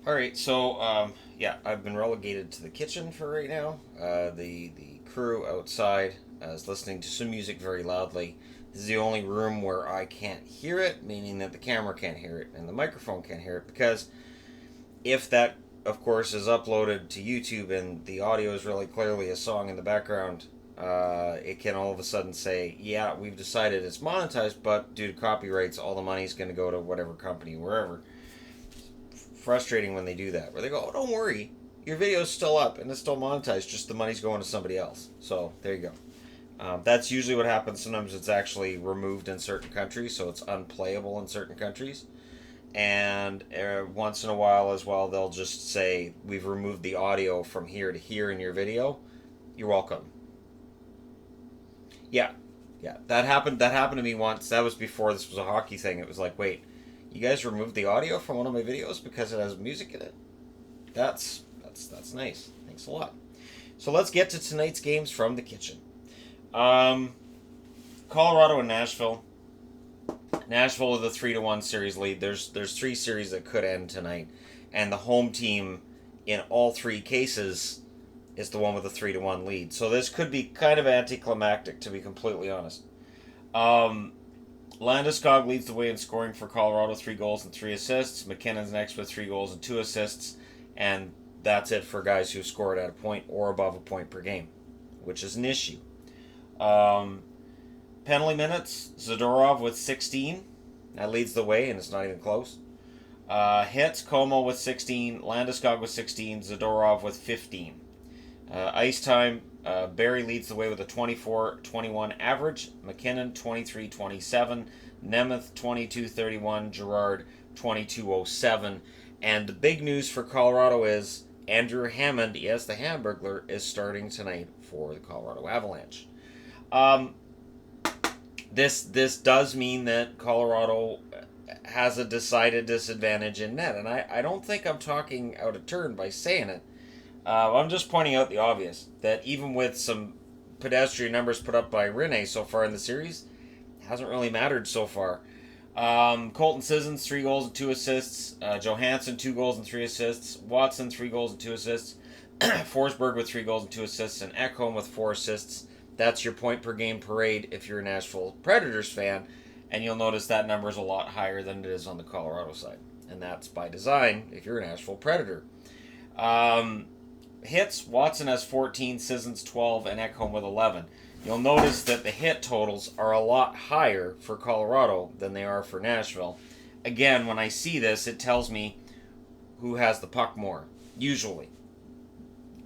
All right, so yeah, I've been relegated to the kitchen for right now. The crew outside is listening to some music very loudly. This is the only room where I can't hear it, meaning that the camera can't hear it and the microphone can't hear it. Because if that, of course, is uploaded to YouTube and the audio is really clearly a song in the background, it can all of a sudden say, "Yeah, we've decided it's monetized, but due to copyrights, all the money's going to go to whatever company, wherever." Frustrating when they do that, where they go, "Oh, don't worry, your video's still up and it's still monetized. Just the money's going to somebody else." So there you go. That's usually what happens. Sometimes it's actually removed in certain countries, so it's unplayable in certain countries. And once in a while, as well, they'll just say, "We've removed the audio from here to here in your video. You're welcome." Yeah, yeah, that happened. That happened to me once. That was before this was a hockey thing. It was like, wait, you guys removed the audio from one of my videos because it has music in it. That's nice. Thanks a lot. So let's get to tonight's games from the kitchen. Um, Colorado and Nashville. Nashville with a 3-1 series lead. There's three series that could end tonight, and the home team in all three cases is the one with a 3-1 lead. So this could be kind of anticlimactic, to be completely honest. Um, Landeskog leads the way in scoring for Colorado, 3 goals and 3 assists. McKinnon's next with 3 goals and 2 assists, and that's it for guys who scored at a point or above a point per game, which is an issue. Um, Penalty minutes, Zadorov with 16. That leads the way, and it's not even close. Hits, Como with 16, Landeskog with 16, Zadorov with 15. Ice time, Barry leads the way with a 24-21 average, McKinnon 23-27, Nemeth 22-31, Gerard 22-07. And the big news for Colorado is Andrew Hammond, yes, the Hamburglar, is starting tonight for the Colorado Avalanche. Um, this does mean that Colorado has a decided disadvantage in net, and I don't think I'm talking out of turn by saying it. I'm just pointing out the obvious that even with some pedestrian numbers put up by Rinne so far in the series, it hasn't really mattered so far. Colton Sissons, 3 goals and 2 assists. Johansson, 2 goals and 3 assists. Watson, 3 goals and 2 assists. Forsberg with 3 goals and 2 assists. And Ekholm with 4 assists. That's your point per game parade if you're a Nashville Predators fan. And you'll notice that number is a lot higher than it is on the Colorado side. And that's by design if you're a Nashville Predator. Um, Hits, Watson has 14, Sissons 12, and Ekholm with 11. You'll notice that the hit totals are a lot higher for Colorado than they are for Nashville. Again, when I see this, it tells me who has the puck more. Usually.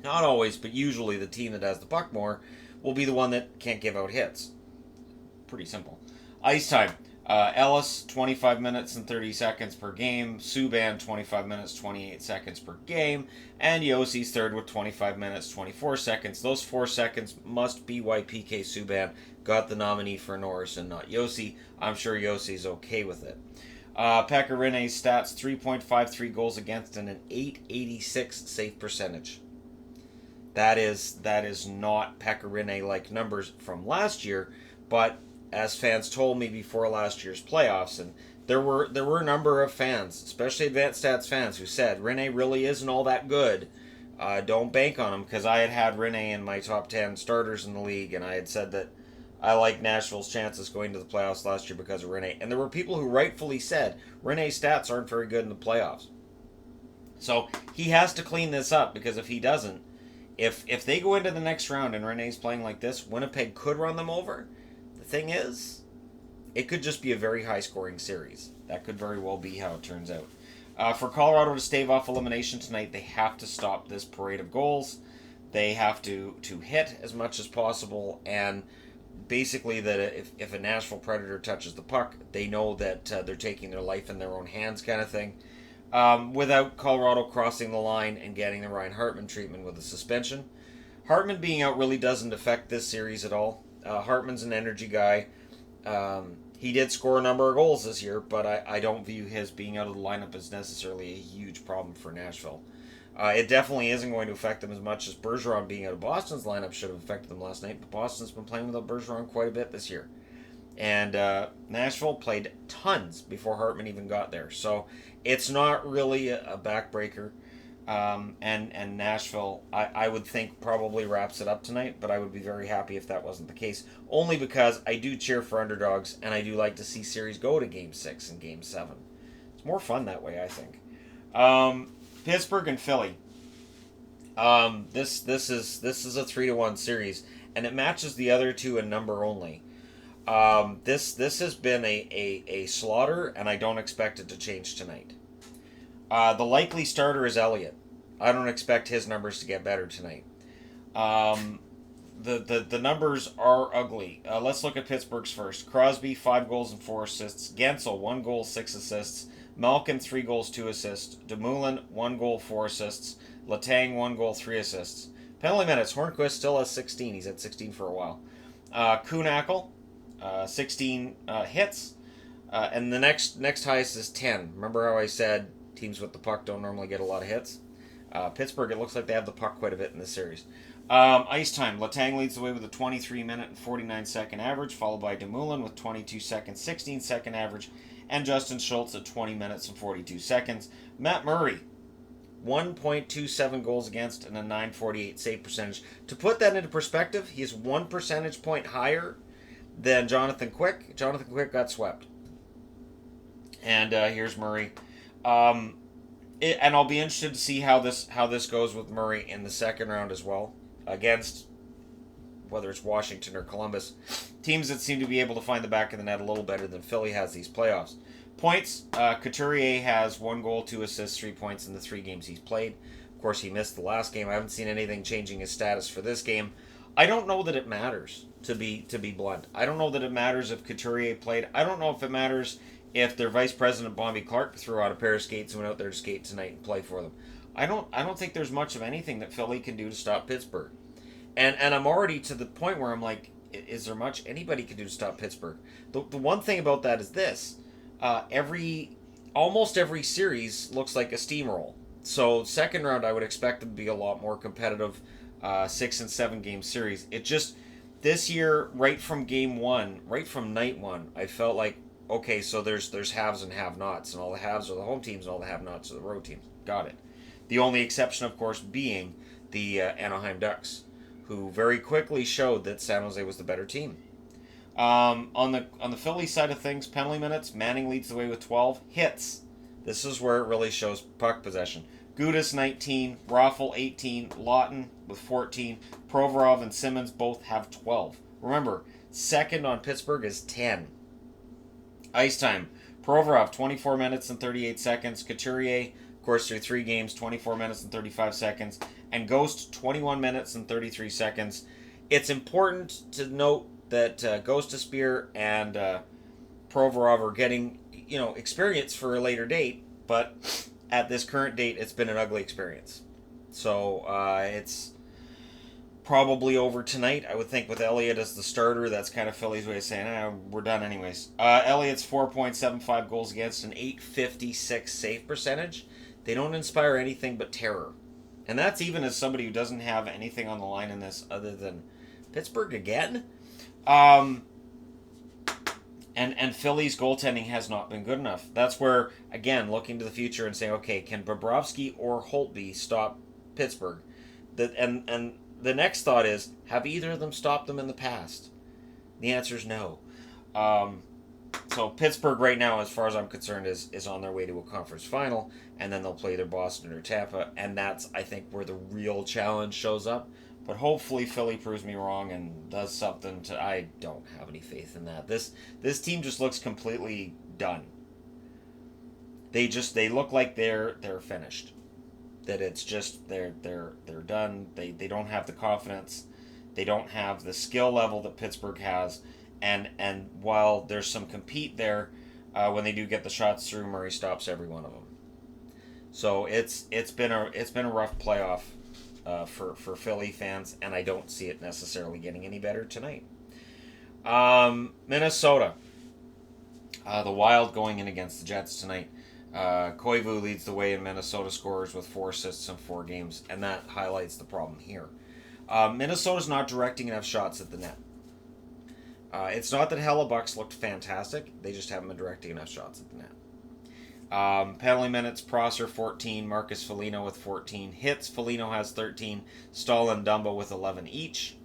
Not always, but usually the team that has the puck more will be the one that can't give out hits. Pretty simple. Ice time. Ellis, 25 minutes and 30 seconds per game. Subban, 25 minutes, 28 seconds per game. And Yossi's third with 25 minutes, 24 seconds. Those 4 seconds must be why PK Subban got the nominee for Norris and not Yossi. I'm sure Yossi's okay with it. Pekka Rinne's stats, 3.53 goals against and an 886 save percentage. That is not Pekka Rinne-like numbers from last year, but as fans told me before last year's playoffs, and there were a number of fans, especially advanced stats fans, who said Rinne really isn't all that good. Don't bank on him, because I had Rinne in my top 10 starters in the league, and I had said that I like Nashville's chances going to the playoffs last year because of Rinne. And there were people who rightfully said Rinne's stats aren't very good in the playoffs. So he has to clean this up, because if he doesn't, if they go into the next round and Rinne's playing like this, Winnipeg could run them over. The thing is, it could just be a very high scoring series. That could very well be how it turns out. For Colorado to stave off elimination tonight, they have to stop this parade of goals. They have to hit as much as possible, and basically that if a Nashville Predator touches the puck, they know that they're taking their life in their own hands, kind of thing. Without Colorado crossing the line and getting the Ryan Hartman treatment with a suspension. Hartman being out really doesn't affect this series at all. Hartman's an energy guy. He did score a number of goals this year, but I don't view his being out of the lineup as necessarily a huge problem for Nashville. It definitely isn't going to affect them as much as Bergeron being out of Boston's lineup should have affected them last night, but Boston's been playing without Bergeron quite a bit this year. And Nashville played tons before Hartman even got there. So it's not really a backbreaker. And Nashville, I would think, probably wraps it up tonight, but I would be very happy if that wasn't the case. Only because I do cheer for underdogs, and I do like to see series go to Game 6 and Game 7. It's more fun that way, I think. Pittsburgh and Philly. This is a 3-1 series, and it matches the other two in number only. This has been a slaughter, and I don't expect it to change tonight. The likely starter is Elliott. I don't expect his numbers to get better tonight. The numbers are ugly. Let's look at Pittsburgh's first. Crosby, 5 goals and 4 assists. Gensel, 1 goal, 6 assists. Malkin, 3 goals, 2 assists. Dumoulin, 1 goal, 4 assists. Letang, 1 goal, 3 assists. Penalty minutes. Hornquist still has 16. He's at 16 for a while. Kuhnackel, 16 hits. And the next highest is 10. Remember how I said teams with the puck don't normally get a lot of hits? Pittsburgh, it looks like they have the puck quite a bit in this series. Ice time. Letang leads the way with a 23-minute and 49-second average, followed by Dumoulin with 22-second, 16-second average, and Justin Schultz at 20 minutes and 42 seconds. Matt Murray, 1.27 goals against and a 948 save percentage. To put that into perspective, he is 1 percentage point higher than Jonathan Quick. Jonathan Quick got swept. And here's Murray. And I'll be interested to see how this goes with Murray in the second round as well, against whether it's Washington or Columbus, teams that seem to be able to find the back of the net a little better than Philly has these playoffs. Points, Couturier has 1 goal, 2 assists, 3 points in the 3 games he's played. Of course, he missed the last game. I haven't seen anything changing his status for this game. I don't know that it matters, to be blunt. I don't know that it matters if Couturier played. I don't know if it matters if their vice president Bobby Clark threw out a pair of skates and went out there to skate tonight and play for them. I don't think there's much of anything that Philly can do to stop Pittsburgh. And I'm already to the point where I'm like, is there much anybody can do to stop Pittsburgh? The one thing about that is this. Almost every series looks like a steamroll. So second round, I would expect them to be a lot more competitive 6 and 7 game series. It just, this year, right from game 1, right from night 1, I felt like, okay, so there's haves and have-nots, and all the haves are the home teams, and all the have-nots are the road teams. Got it. The only exception, of course, being the Anaheim Ducks, who very quickly showed that San Jose was the better team. On the Philly side of things, penalty minutes, Manning leads the way with 12. Hits. This is where it really shows puck possession. Gudas, 19. Raffle, 18. Lawton with 14. Provorov and Simmons both have 12. Remember, second on Pittsburgh is 10. Ice time. Provorov, 24 minutes and 38 seconds. Couturier, of course, through 3 games, 24 minutes and 35 seconds. And Ghost, 21 minutes and 33 seconds. It's important to note that Ghost of Spear and Provorov are getting, experience for a later date, but at this current date, it's been an ugly experience. So it's probably over tonight. I would think with Elliott as the starter, that's kind of Philly's way of saying, we're done anyways. Elliott's 4.75 goals against an 856 save percentage. They don't inspire anything but terror. And that's even as somebody who doesn't have anything on the line in this other than Pittsburgh again. And Philly's goaltending has not been good enough. That's where, again, looking to the future and saying, okay, can Bobrovsky or Holtby stop Pittsburgh? And the next thought is, have either of them stopped them in the past? The answer is no. So Pittsburgh right now, as far as I'm concerned, is on their way to a conference final, and then they'll play either Boston or Tampa, and that's, I think, where the real challenge shows up. But hopefully Philly proves me wrong and does something to... I don't have any faith in that. This team just looks completely done. They look like they're finished. That it's just they're done. They don't have the confidence. They don't have the skill level that Pittsburgh has. And while there's some compete there, when they do get the shots through, Murray stops every one of them. So it's been a rough playoff for Philly fans, and I don't see it necessarily getting any better tonight. Minnesota, the Wild going in against the Jets tonight. Koivu leads the way in Minnesota scorers with 4 assists in 4 games, and that highlights the problem here. Minnesota's not directing enough shots at the net. It's not that Hellebuck's looked fantastic. They just haven't been directing enough shots at the net. Penalty minutes, Prosser 14, Marcus Foligno with 14 hits. Foligno has 13, Stahl and Dumba with 11 each.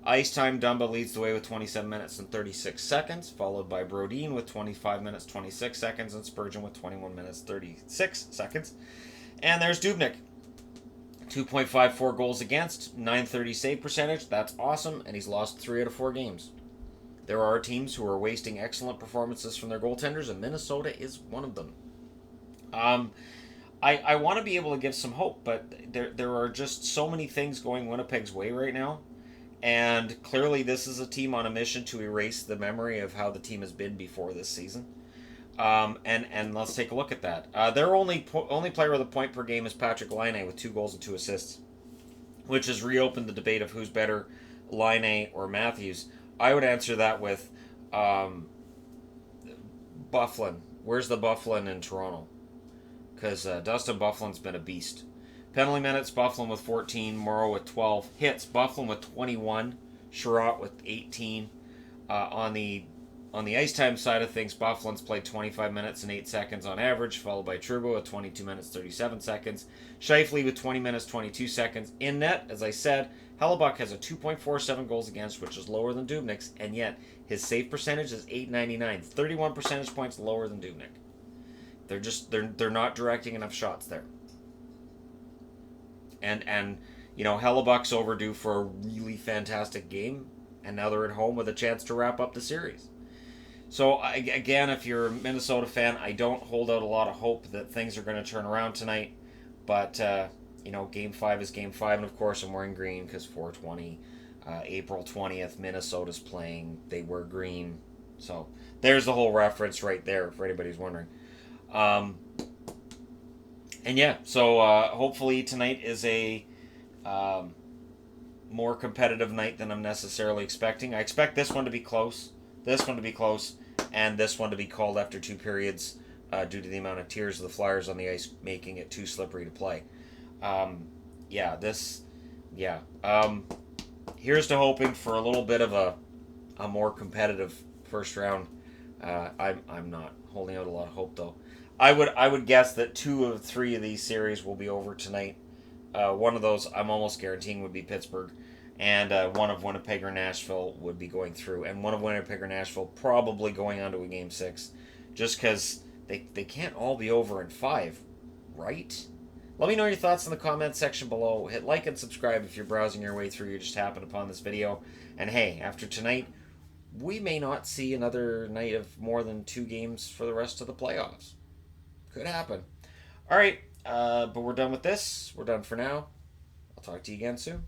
Ice time, Dumba leads the way with 27 minutes and 36 seconds, followed by Brodin with 25 minutes, 26 seconds, and Spurgeon with 21 minutes, 36 seconds. And there's Dubnyk. 2.54 goals against, 930 save percentage. That's awesome, and he's lost 3 out of 4 games. There are teams who are wasting excellent performances from their goaltenders, and Minnesota is one of them. I want to be able to give some hope, but there are just so many things going Winnipeg's way right now. And clearly this is a team on a mission to erase the memory of how the team has been before this season. And let's take a look at that. Their only player with a point per game is Patrick Laine with 2 goals and 2 assists, which has reopened the debate of who's better, Laine or Matthews. I would answer that with Byfuglien. Where's the Byfuglien in Toronto? Because Dustin Byfuglien's been a beast. Penalty minutes, Byfuglien with 14, Morrow with 12. Hits, Byfuglien with 21, Sherratt with 18. On the ice time side of things, Byfuglien's played 25 minutes and 8 seconds on average, followed by Truba with 22 minutes, 37 seconds. Scheifele with 20 minutes, 22 seconds. In net, as I said, Hellebuck has a 2.47 goals against, which is lower than Dubnyk's, and yet his save percentage is .899, 31 percentage points lower than Dubnyk. They're not directing enough shots there. And you know, Hellebuck's overdue for a really fantastic game, and now they're at home with a chance to wrap up the series. So again, if you're a Minnesota fan, I don't hold out a lot of hope that things are going to turn around tonight. But you know, Game 5 is Game 5, and of course I'm wearing green because 420, April 20th, Minnesota's playing. They wear green, so there's the whole reference right there for anybody who's wondering. And yeah, so hopefully tonight is a more competitive night than I'm necessarily expecting. I expect this one to be close, and this one to be called after 2 periods due to the amount of tears of the Flyers on the ice, making it too slippery to play. Here's to hoping for a little bit of a more competitive first round. I'm not holding out a lot of hope though. I would guess that 2 of 3 of these series will be over tonight. One of those I'm almost guaranteeing would be Pittsburgh, and one of Winnipeg or Nashville would be going through, and one of Winnipeg or Nashville probably going on to a Game 6, just because they can't all be over in 5, right? Let me know your thoughts in the comments section below. Hit like and subscribe if you're browsing your way through, you just happened upon this video. And hey, after tonight, we may not see another night of more than 2 games for the rest of the playoffs. Could happen. All right, but we're done with this. We're done for now. I'll talk to you again soon.